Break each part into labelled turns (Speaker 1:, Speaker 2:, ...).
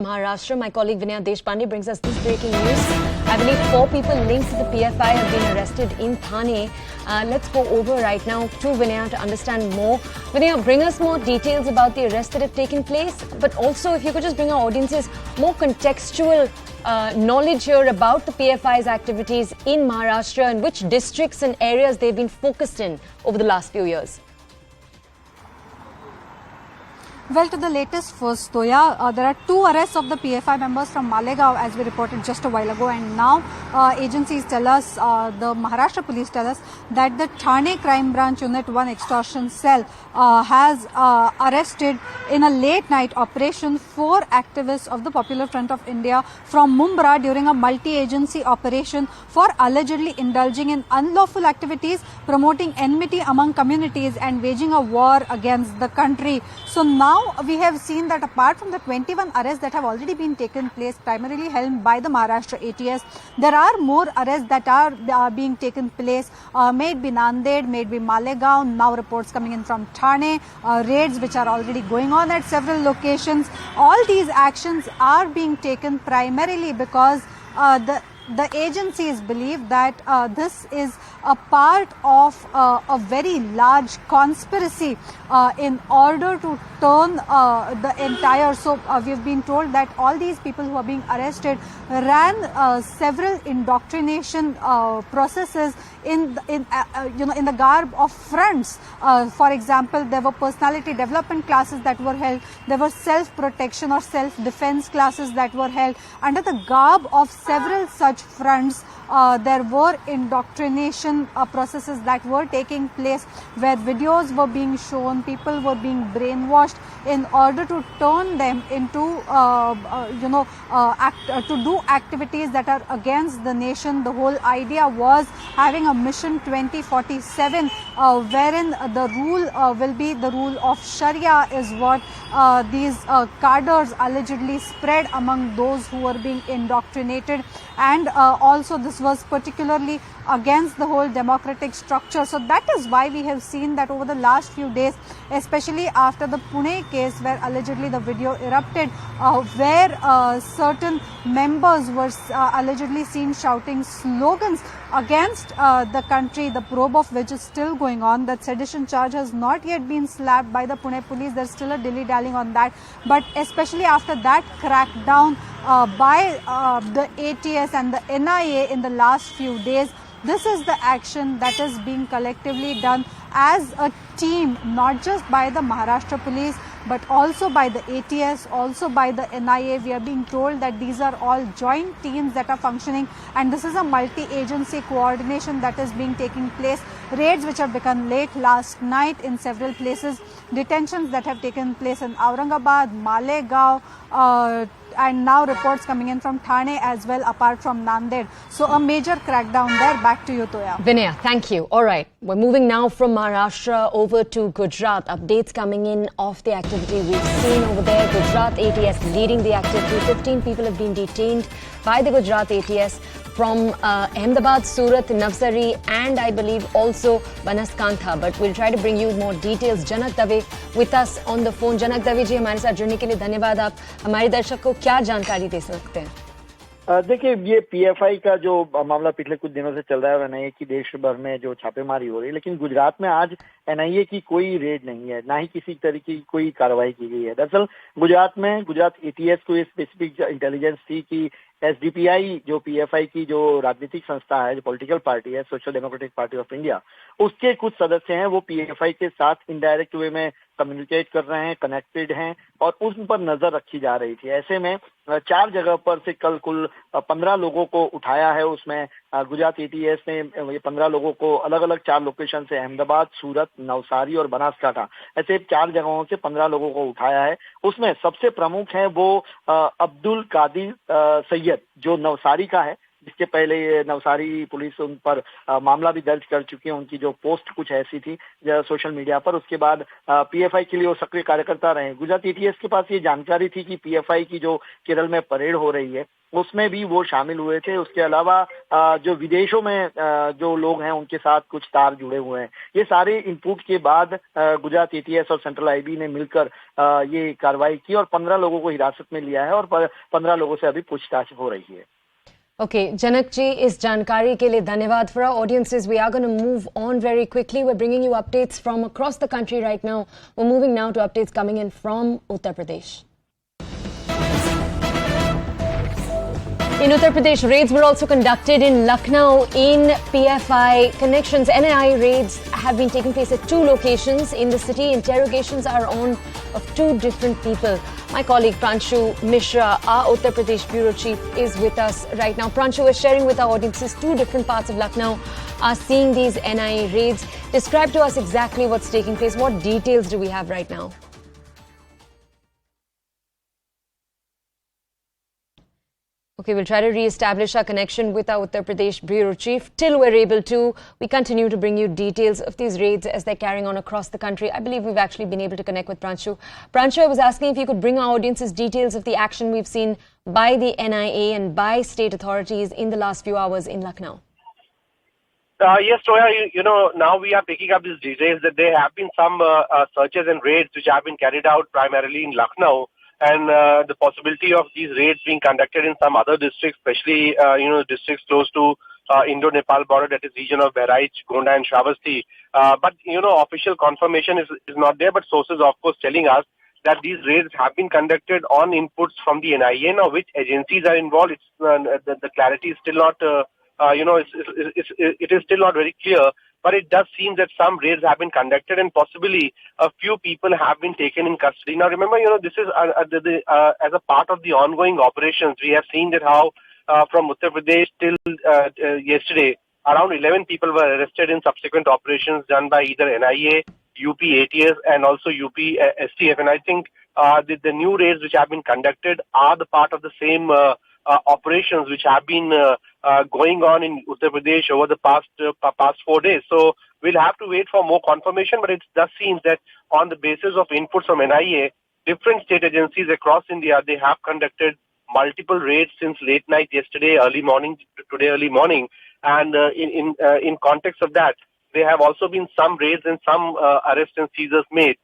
Speaker 1: Maharashtra, my colleague Vinaya Deshpande brings us this breaking news. I believe 4 people linked to the PFI have been arrested in Thane. Let's go over right now to Vinaya to understand more. Vinaya, bring us more details about the arrests that have taken place, but also if you could just bring our audiences more contextual knowledge here about the PFI's activities in Maharashtra and which districts and areas they've been focused in over the last few years.
Speaker 2: Well, to the latest first, Toya, there are 2 arrests of the PFI members from Malegaon, as we reported just a while ago, and now agencies tell us, the Maharashtra police tell us that the Thane Crime Branch Unit 1 extortion cell has arrested in a late night operation 4 activists of the Popular Front of India from Mumbai during a multi-agency operation for allegedly indulging in unlawful activities, promoting enmity among communities and waging a war against the country. So now we have seen that apart from the 21 arrests that have already been taken place, primarily held by the Maharashtra ATS, there are more arrests that are being taken place, may it be Nanded, may it be Malegaon, now reports coming in from Thane, raids which are already going on at several locations. All these actions are being taken primarily because the agencies believe that this is a part of a very large conspiracy in order to turn the entire. So we've been told that all these people who are being arrested ran several indoctrination processes in the garb of fronts. For example, there were personality development classes that were held. There were self-protection or self-defense classes that were held under the garb of several such fronts. There were indoctrination processes that were taking place where videos were being shown, people were being brainwashed in order to turn them into to do activities that are against the nation. The whole idea was having a mission 2047 wherein the rule will be the rule of Sharia, is what these cadres allegedly spread among those who were being indoctrinated, and also this was particularly against the whole democratic structure. So that is why we have seen that over the last few days, especially after the Pune case where allegedly the video erupted, where certain members were allegedly seen shouting slogans against the country, the probe of which is still going on. That sedition charge has not yet been slapped by the Pune police. There's still a dilly-dallying on that. But especially after that crackdown by the ATS and the NIA in the last few days, this is the action that is being collectively done as a team, not just by the Maharashtra police, but also by the ATS, also by the NIA. We are being told that these are all joint teams that are functioning, and this is a multi-agency coordination that is being taking place. Raids which have begun late last night in several places, detentions that have taken place in Aurangabad, Malegaon, and now reports coming in from Thane as well, apart from Nanded. So a major crackdown there. Back to you, Toya.
Speaker 1: Vinaya, thank you. All right, we're moving now from Maharashtra over to Gujarat. Updates coming in of the activity we've seen over there. Gujarat ATS leading the activity. 15 people have been detained by the Gujarat ATS from Ahmedabad, Surat, Navsari, and I believe also Banaskantha. But we'll try to bring you more details. Janak Dave with us on the phone. Janak Dave जी, हमारे साथ जुड़ने के लिए धन्यवाद. आप हमारे दर्शक को क्या जानकारी दे सकते हैं?
Speaker 3: देखिए, ये पीएफआई का जो मामला पिछले कुछ दिनों से चल रहा है और एनआईए की देश भर में जो छापेमारी हो रही है, लेकिन गुजरात में आज एनआईए की कोई रेड नहीं है, ना ही किसी तरीके की कोई कार्रवाई की गई है। दरअसल गुजरात एटीएस को ये स्पेसिफिक इंटेलिजेंस थी कि एसडीपीआई जो पीएफआई की जो राजनीतिक संस्था है, जो पॉलिटिकल पार्टी है, social democratic party of India, उसके कुछ सदस्य हैं, वो पीएफआई के साथ इनडायरेक्ट वे में कम्युनिकेट कर रहे हैं, कनेक्टेड हैं, और उन पर नजर रखी जा रही थी। ऐसे में 4 जगह पर से कल कुल 15 लोगों को उठाया है। उसमें गुजरात एटीएस ने ये 15 लोगों को अलग अलग 4 लोकेशन से, अहमदाबाद, सूरत, नवसारी और बनासकांठा, ऐसे 4 जगहों से 15 लोगों को उठाया है। उसमें सबसे प्रमुख है वो अब्दुल कादिर सैयद, जो नवसारी का है, जिसके पहले ये नवसारी पुलिस उन पर मामला भी दर्ज कर चुकी है। उनकी जो पोस्ट कुछ ऐसी थी सोशल मीडिया पर, उसके बाद पीएफआई के लिए वो सक्रिय कार्यकर्ता रहे। गुजरात एटीएस के पास ये जानकारी थी कि पीएफआई की जो केरल में परेड हो रही है उसमें भी वो शामिल हुए थे। उसके अलावा जो विदेशों में जो लोग हैं उनके साथ कुछ तार जुड़े हुए हैं। ये सारे इनपुट के बाद गुजरात एटीएस और सेंट्रल आईबी ने मिलकर ये कार्रवाई की और 15 लोगों को हिरासत में लिया है और 15 लोगों से अभी पूछताछ हो रही है।
Speaker 1: Okay, Janak ji, इस जानकारी के लिए धन्यवाद. For our audiences, we are going to move on very quickly. We're bringing you updates from across the country right now. We're moving now to updates coming in from Uttar Pradesh. In Uttar Pradesh, raids were also conducted in Lucknow in PFI connections. NIA raids have been taking place at 2 locations in the city. Interrogations are on of 2 different people. My colleague Pranshu Mishra, our Uttar Pradesh bureau chief, is with us right now. Pranshu is sharing with our audiences 2 different parts of Lucknow are seeing these NIA raids. Describe to us exactly what's taking place. What details do we have right now? Okay, we'll try to re-establish our connection with our Uttar Pradesh bureau chief. Till we're able to, we continue to bring you details of these raids as they're carrying on across the country. I believe we've actually been able to connect with Pranshu. Pranshu, I was asking if you could bring our audiences details of the action we've seen by the NIA and by state authorities in the last few hours in Lucknow.
Speaker 4: Yes, Toya, now we are picking up these details that there have been some searches and raids which have been carried out primarily in Lucknow. And the possibility of these raids being conducted in some other districts, especially, districts close to Indo-Nepal border, that is region of Bahraich, Gonda and Shravasti. But, official confirmation is not there, but sources, of course, telling us that these raids have been conducted on inputs from the NIA. Now, which agencies are involved, it's, the clarity is still not, it is still not very clear. But it does seem that some raids have been conducted and possibly a few people have been taken in custody. Now, remember, this is as a part of the ongoing operations. We have seen that how from Uttar Pradesh till yesterday, around 11 people were arrested in subsequent operations done by either NIA, UP ATS and also UP STF. And I think the new raids which have been conducted are the part of the same operations which have been going on in Uttar Pradesh over the past 4 days. So we'll have to wait for more confirmation, but it does seem that on the basis of inputs from NIA, different state agencies across India, they have conducted multiple raids since late night yesterday, early morning, today early morning. And in context of that, there have also been some raids and some arrests and seizures made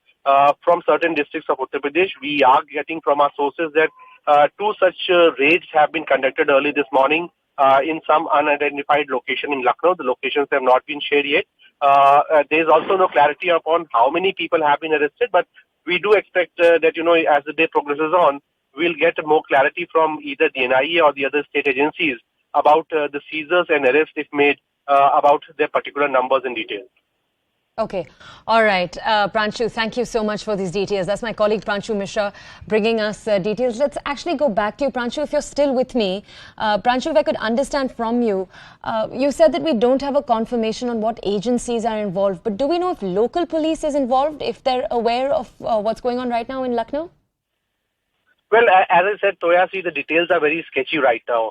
Speaker 4: from certain districts of Uttar Pradesh. We are getting from our sources that 2 such raids have been conducted early this morning in some unidentified location in Lucknow. The locations have not been shared yet. There is also no clarity upon how many people have been arrested, but we do expect that, as the day progresses on, we'll get more clarity from either the NIA or the other state agencies about the seizures and arrests if made about their particular numbers and details.
Speaker 1: Okay. All right. Pranshu, thank you so much for these details. That's my colleague Pranshu Mishra bringing us details. Let's actually go back to you, Pranshu, if you're still with me. Pranshu, if I could understand from you, you said that we don't have a confirmation on what agencies are involved, but do we know if local police is involved, if they're aware of what's going on right now in Lucknow?
Speaker 4: Well, as I said, Toya, see, the details are very sketchy right now.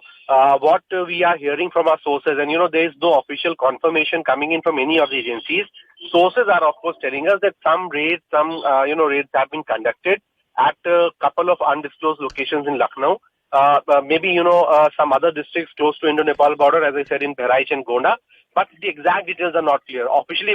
Speaker 4: What we are hearing from our sources, and there is no official confirmation coming in from any of the agencies. Sources are, of course, telling us that some raids, raids have been conducted at a couple of undisclosed locations in Lucknow. Maybe, some other districts close to Indo-Nepal border, as I said, in Bahraich and Gonda. But the exact details are not clear. Officially,